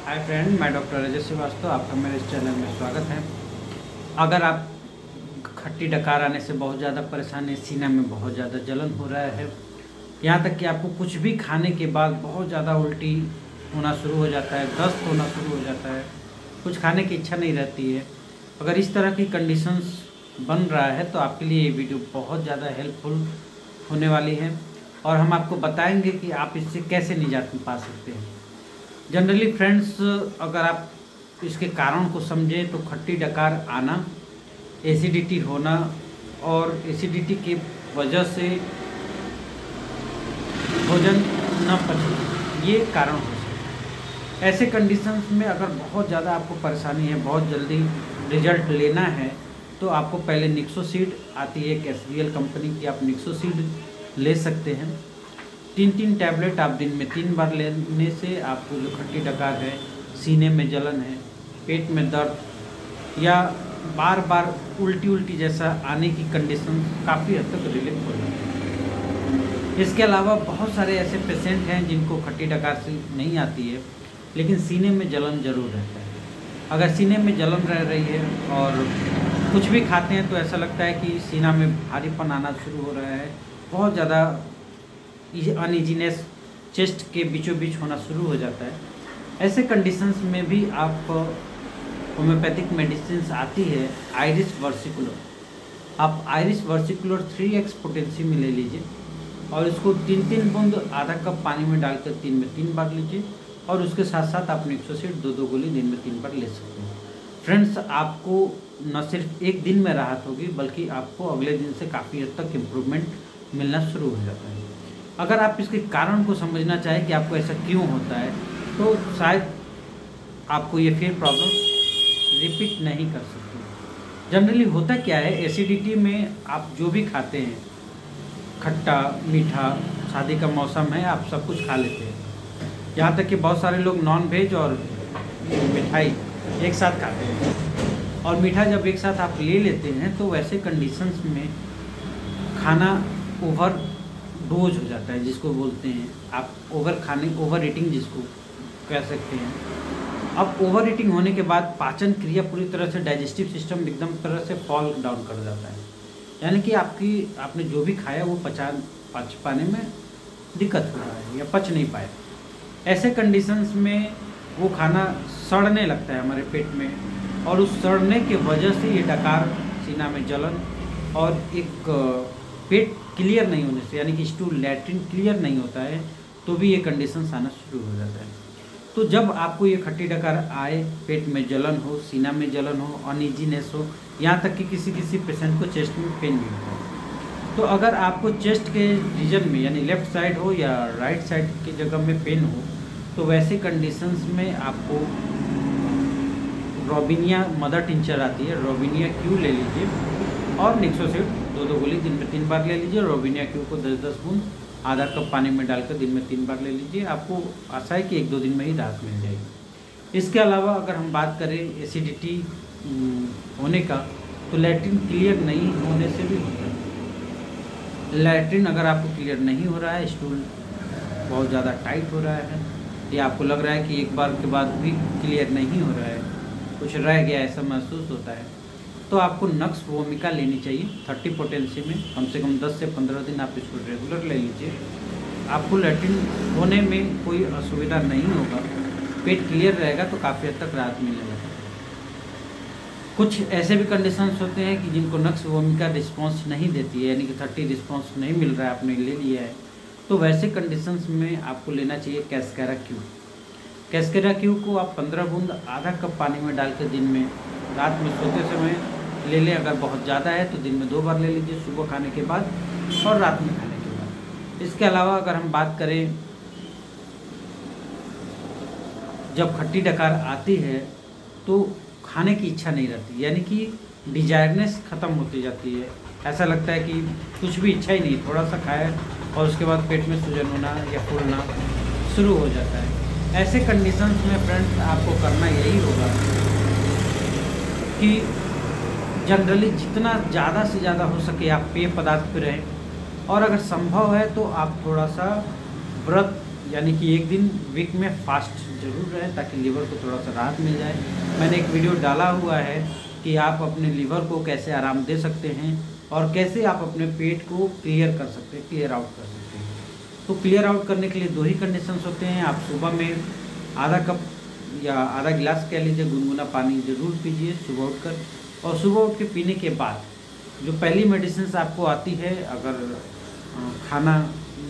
Hi friend, मैं doctor Ajay Srivastava, आपका मेरे इस चैनल में स्वागत है। अगर आप खट्टी डकार आने से बहुत ज़्यादा परेशान है, सीना में बहुत ज़्यादा जलन हो रहा है, यहाँ तक कि आपको कुछ भी खाने के बाद बहुत ज़्यादा उल्टी होना शुरू हो जाता है, दस्त होना शुरू हो जाता है, कुछ खाने की इच्छा नहीं रहती है, अगर इस तरह की कंडीशंस बन रहा है तो आपके लिए ये वीडियो बहुत ज़्यादा हेल्पफुल होने वाली है और हम आपको बताएंगे कि आप इससे कैसे निजात पा सकते हैं। जनरली फ्रेंड्स, अगर आप इसके कारण को समझें तो खट्टी डकार आना, एसिडिटी होना और एसिडिटी की वजह से भोजन न पचना, ये कारण हो सकता है। ऐसे कंडीशंस में अगर बहुत ज़्यादा आपको परेशानी है, बहुत जल्दी रिजल्ट लेना है, तो आपको पहले निक्सोसीड आती है एक SBL कंपनी की, आप निक्सोसीड ले सकते हैं। 3 टैबलेट आप दिन में 3 बार लेने से आपको जो खट्टी डकार है, सीने में जलन है, पेट में दर्द या बार बार उल्टी जैसा आने की कंडीशन काफ़ी हद तक रिलीफ हो जाती है। इसके अलावा बहुत सारे ऐसे पेशेंट हैं जिनको खट्टी डकार से नहीं आती है, लेकिन सीने में जलन ज़रूर रहता है। अगर सीने में जलन रह रही है और कुछ भी खाते हैं तो ऐसा लगता है कि सीना में भारीपन आना शुरू हो रहा है, बहुत ज़्यादा अनइजीनेस चेस्ट के बीचों बीच होना शुरू हो जाता है। ऐसे कंडीशंस में भी आप होम्योपैथिक मेडिसिन आती है आयरिस वर्सिकुलर, आप आयरिस वर्सिकुलर 3x पोटेंसी में ले लीजिए और इसको 3 बूंद आधा कप पानी में डालकर 3 में 3 बार लीजिए और उसके साथ साथ आप निक्सोसीड 2 गोली दिन में 3 बार ले सकते हैं। फ्रेंड्स, आपको न सिर्फ एक दिन में राहत होगी बल्कि आपको अगले दिन से काफ़ी हद तक इम्प्रूवमेंट मिलना शुरू हो जाता है। अगर आप इसके कारण को समझना चाहें कि आपको ऐसा क्यों होता है, तो शायद आपको ये फिर प्रॉब्लम रिपीट नहीं कर सकती। जनरली होता क्या है, एसिडिटी में आप जो भी खाते हैं, खट्टा मीठा, शादी का मौसम है, आप सब कुछ खा लेते हैं। यहाँ तक कि बहुत सारे लोग नॉन वेज और मिठाई एक साथ खाते हैं और मीठा जब एक साथ आप ले लेते हैं तो वैसे कंडीशंस में खाना ओवर डोज हो जाता है, जिसको बोलते हैं आप ओवर ईटिंग जिसको कह सकते हैं। अब ओवर ईटिंग होने के बाद पाचन क्रिया पूरी तरह से, डाइजेस्टिव सिस्टम एकदम तरह से फॉल डाउन कर जाता है, यानी कि आपने जो भी खाया वो पच पाने में दिक्कत हो रहा है या पच नहीं पाए। ऐसे कंडीशंस में वो खाना सड़ने लगता है हमारे पेट में और उस सड़ने के वजह से ये डकार, सीना में जलन और एक पेट क्लियर नहीं होने से, यानी कि स्टूल लैट्रिन क्लियर नहीं होता है, तो भी ये कंडीशंस आना शुरू हो जाता है। तो जब आपको ये खट्टी डकार आए, पेट में जलन हो, सीना में जलन हो, अनइजीनेस हो, यहाँ तक कि किसी पेशेंट को चेस्ट में पेन भी होता है, तो अगर आपको चेस्ट के रीजन में यानी लेफ़्ट साइड हो या राइट साइड की जगह में पेन हो, तो वैसे कंडीशंस में आपको रोबिनिया मदर टिंचर आती है, रोबिनिया क्यू ले लीजिए और निक्सोसीड 2 गोली दिन में 3 बार ले लीजिए। रोबिनिया क्यू को 10 बूंद आधा कप पानी में डालकर दिन में 3 बार ले लीजिए, आपको आशा है कि 1-2 दिन में ही राहत मिल जाएगी। इसके अलावा अगर हम बात करें एसिडिटी होने का, तो लैट्रिन क्लियर नहीं होने से भी होता है। लैट्रिन अगर आपको क्लियर नहीं हो रहा है, स्टूल बहुत ज़्यादा टाइट हो रहा है या आपको लग रहा है कि एक बार के बाद भी क्लियर नहीं हो रहा है, कुछ रह गया ऐसा महसूस होता है, तो आपको नक्स वोमिका लेनी चाहिए 30 पोटेंसी में। कम से कम 10 से 15 दिन आप इसको रेगुलर ले लीजिए, आपको लैट्रिन होने में कोई असुविधा नहीं होगा, पेट क्लियर रहेगा तो काफ़ी हद तक राहत मिलने लगेगी। कुछ ऐसे भी कंडीशंस होते हैं कि जिनको नक्स वोमिका रिस्पॉन्स नहीं देती है, यानी कि 30 रिस्पॉन्स नहीं मिल रहा है, आपने ले लिया है, तो वैसे कंडीशंस में आपको लेना चाहिए कैस्केरा क्यू। कैस्केरा क्यू को आप 15 बूंद आधा कप पानी में डालकर दिन में, रात में सोते समय ले लें। अगर बहुत ज़्यादा है तो दिन में 2 बार ले लीजिए, सुबह खाने के बाद और रात में खाने के बाद। इसके अलावा अगर हम बात करें, जब खट्टी डकार आती है तो खाने की इच्छा नहीं रहती, यानी कि डिजायरनेस ख़त्म होती जाती है, ऐसा लगता है कि कुछ भी इच्छा ही नहीं, थोड़ा सा खाए और उसके बाद पेट में सूजन होना या फूलना शुरू हो जाता है। ऐसे कंडीशंस में फ्रेंड्स आपको करना यही होगा कि जनरली जितना ज़्यादा से ज़्यादा हो सके आप पेय पदार्थ पे रहें और अगर संभव है तो आप थोड़ा सा व्रत यानी कि एक दिन वीक में फास्ट जरूर रहे ताकि लीवर को थोड़ा सा राहत मिल जाए। मैंने एक वीडियो डाला हुआ है कि आप अपने लीवर को कैसे आराम दे सकते हैं और कैसे आप अपने पेट को क्लियर कर सकते हैं, क्लियर आउट कर सकते हैं। तो क्लियर आउट करने के लिए दो ही कंडीशंस होते हैं। आप सुबह में आधा कप या आधा गिलास कह लीजिए गुनगुना पानी ज़रूर पीजिए सुबह उठकर। और सुबह उठ के पीने के बाद जो पहली मेडिसिन आपको आती है, अगर खाना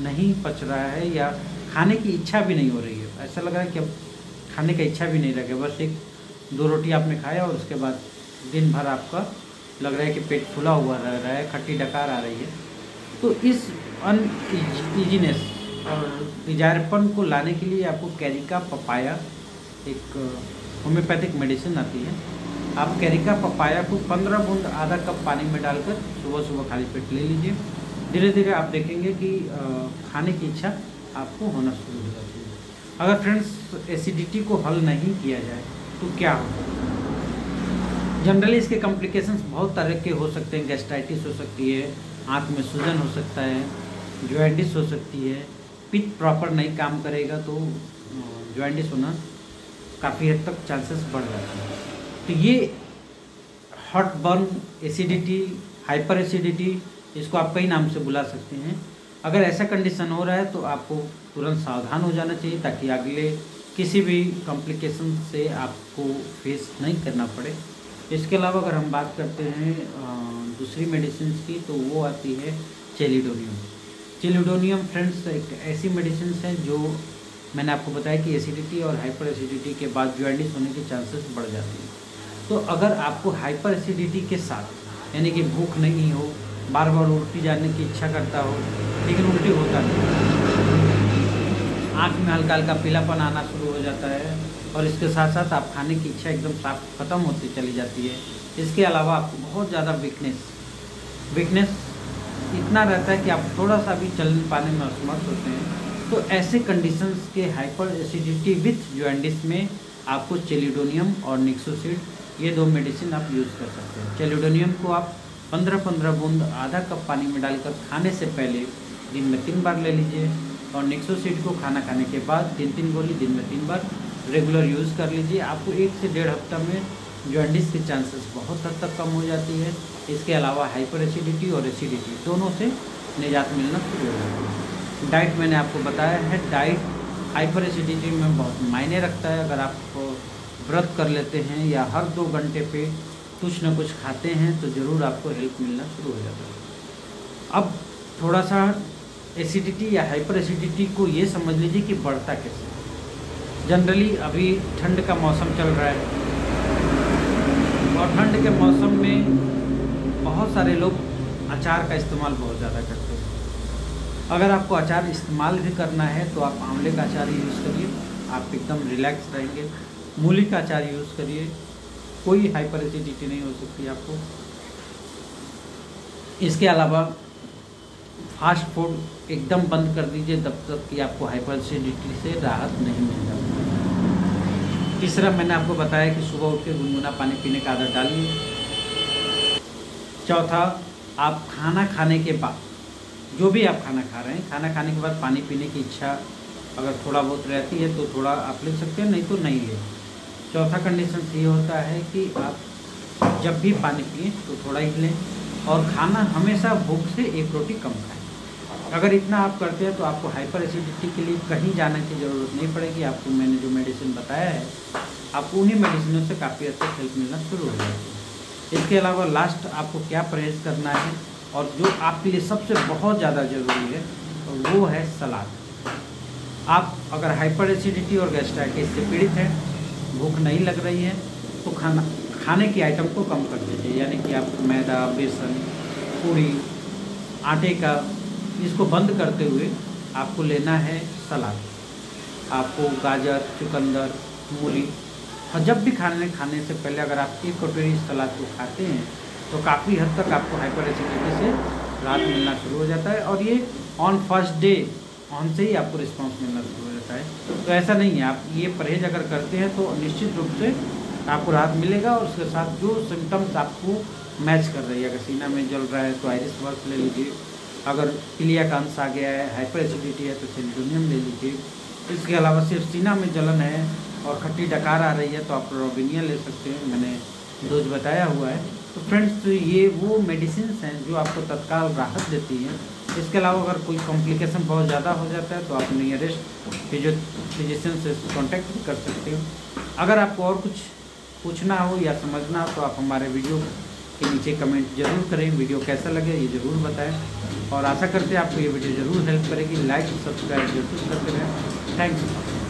नहीं पच रहा है या खाने की इच्छा भी नहीं हो रही है, ऐसा लग रहा है कि अब खाने का इच्छा भी नहीं लगे, बस एक दो रोटी आपने खाया और उसके बाद दिन भर आपका लग रहा है कि पेट फुला हुआ रह रहा है, खट्टी डकार आ रही है, तो इस अनइजीनेस और डिजायरपन को लाने के लिए आपको कैरिका पपाया, एक होम्योपैथिक मेडिसिन आती है, आप कैरिका पपाया को 15 बूंद आधा कप पानी में डालकर सुबह सुबह खाली पेट ले लीजिए। धीरे धीरे आप देखेंगे कि खाने की इच्छा आपको होना शुरू हो जाती है। अगर फ्रेंड्स एसिडिटी को हल नहीं किया जाए तो क्या होगा? जनरली इसके कॉम्प्लिकेशंस बहुत तरह के हो सकते हैं। गैस्ट्राइटिस हो सकती है, आँख में सूजन हो सकता है, जॉइंटिस हो सकती है, पित्त प्रॉपर नहीं काम करेगा तो जॉइंटिस होना काफ़ी हद तक चांसेस बढ़ जाते हैं। तो ये hot burn, acidity, hyper acidity, इसको आप कई नाम से बुला सकते हैं। अगर ऐसा कंडीशन हो रहा है तो आपको तुरंत सावधान हो जाना चाहिए ताकि अगले किसी भी कॉम्प्लिकेशन से आपको फेस नहीं करना पड़े। इसके अलावा अगर हम बात करते हैं दूसरी मेडिसिन की, तो वो आती है चेलिडोनियम। चेलिडोनियम फ्रेंड्स एक ऐसी मेडिसिन है जो मैंने आपको बताया कि एसिडिटी और हाइपर एसिडिटी के बाद जॉइंटिस होने के चांसेस बढ़ जाते हैं। तो अगर आपको हाइपर एसिडिटी के साथ यानी कि भूख नहीं हो, बार बार उल्टी जाने की इच्छा करता हो लेकिन उल्टी होता नहीं, आँख में हल्का हल्का पीलापन आना शुरू हो जाता है और इसके साथ साथ आप खाने की इच्छा एकदम साफ खत्म होती चली जाती है। इसके अलावा आपको बहुत ज़्यादा वीकनेस इतना रहता है कि आप थोड़ा सा भी चल पाने में असमर्थ होते हैं। तो ऐसे कंडीशंस के हाइपर एसिडिटी विथ जॉइंटिस में आपको चेलिडोनियम और निक्सोसिड, ये दो मेडिसिन आप यूज़ कर सकते हैं। चेलिडोनियम को आप 15-15 बूंद आधा कप पानी में डालकर खाने से पहले दिन में 3 बार ले लीजिए और निक्सोसिड को खाना खाने के बाद 3-3 गोली दिन में 3 बार रेगुलर यूज़ कर लीजिए। आपको 1 से 1.5 हफ्ता में जॉइंटिस के चांसेस बहुत हद तक कम हो जाती है। इसके अलावा हाइपर एसिडिटी और एसिडिटी दोनों से निजात मिलना शुरू हो जाती है। डाइट मैंने आपको बताया है, डाइट हाइपर एसिडिटी में बहुत मायने रखता है। अगर आप व्रत कर लेते हैं या हर 2 घंटे पे कुछ न कुछ खाते हैं तो ज़रूर आपको हेल्प मिलना शुरू हो जाता है। अब थोड़ा सा एसिडिटी या हाइपर एसिडिटी को ये समझ लीजिए कि बढ़ता कैसे। जनरली अभी ठंड का मौसम चल रहा है और ठंड के मौसम में बहुत सारे लोग अचार का इस्तेमाल बहुत ज़्यादा करते हैं। अगर आपको अचार इस्तेमाल भी करना है तो आप आंवले का अचार यूज़ करिए, आप एकदम रिलैक्स रहेंगे। मूली का अचार यूज़ करिए, कोई हाइपर एसिडिटी नहीं हो सकती आपको। इसके अलावा फास्ट फूड एकदम बंद कर दीजिए जब तक कि आपको हाइपर एसिडिटी से राहत नहीं मिल जाती। तीसरा मैंने आपको बताया कि सुबह उठ के गुनगुना पानी पीने का आदत डालिए। चौथा, आप खाना खाने के बाद, जो भी आप खाना खा रहे हैं, खाना खाने के बाद पानी पीने की इच्छा अगर थोड़ा बहुत रहती है तो थोड़ा आप ले सकते हैं, नहीं तो नहीं ले। चौथा कंडीशन ये होता है कि आप जब भी पानी पिए तो थोड़ा ही लें और खाना हमेशा भूख से 1 रोटी कम खाएं। अगर इतना आप करते हैं तो आपको हाइपर एसिडिटी के लिए कहीं जाने की ज़रूरत नहीं पड़ेगी। आपको मैंने जो मेडिसिन बताया है, आपको उन्हीं मेडिसिनों से काफ़ी हद तक हेल्प मिलना शुरू हो जाएगी। इसके अलावा लास्ट आपको क्या परहेज़ करना है और जो आपके लिए सबसे बहुत ज़्यादा ज़रूरी है वो है सलाद। आप अगर हाइपर एसिडिटी और गैस्ट्राइटिस से पीड़ित हैं, भूख नहीं लग रही है, तो खाने की आइटम को कम कर दीजिए। यानी कि आप मैदा, बेसन, पूड़ी, आटे का, इसको बंद करते हुए आपको लेना है सलाद। आपको गाजर, चुकंदर, मूली, और जब भी खाने से पहले अगर आप 1 कटोरी सलाद को खाते हैं तो काफ़ी हद तक आपको हाइपर एसिडिटी से राहत मिलना शुरू हो जाता है और ये ऑन फर्स्ट डे ऑन से ही आपको रिस्पांस मिलना शुरू हो जाता है। तो ऐसा नहीं है, आप ये परहेज अगर करते हैं तो निश्चित रूप से आपको राहत मिलेगा और उसके साथ जो सिम्टम्स आपको मैच कर रही है, अगर सीना में जल रहा है तो आयरिस वर्स ले लीजिए, अगर पीलिया का अंश आ गया है, हाइपर एसिडिटी है तो चेलिडोनियम ले लीजिए, इसके अलावा सिर्फ सीना में जलन है और खट्टी डकार आ रही है तो आप रोबिनिया ले सकते हैं, मैंने डोज बताया हुआ है। तो फ्रेंड्स, तो ये वो मेडिसिन हैं जो आपको तत्काल राहत देती हैं। इसके अलावा अगर कोई कॉम्प्लिकेशन बहुत ज़्यादा हो जाता है तो आप नियरेस्ट फिजिशियन से कॉन्टैक्ट कर सकते हो। अगर आपको और कुछ पूछना हो या समझना हो तो आप हमारे वीडियो के नीचे कमेंट जरूर करें। वीडियो कैसा लगे ये ज़रूर बताएं और आशा करते हैं आपको ये वीडियो ज़रूर हेल्प करेगी। लाइक सब्सक्राइब जरूर करते रहें। थैंक्स।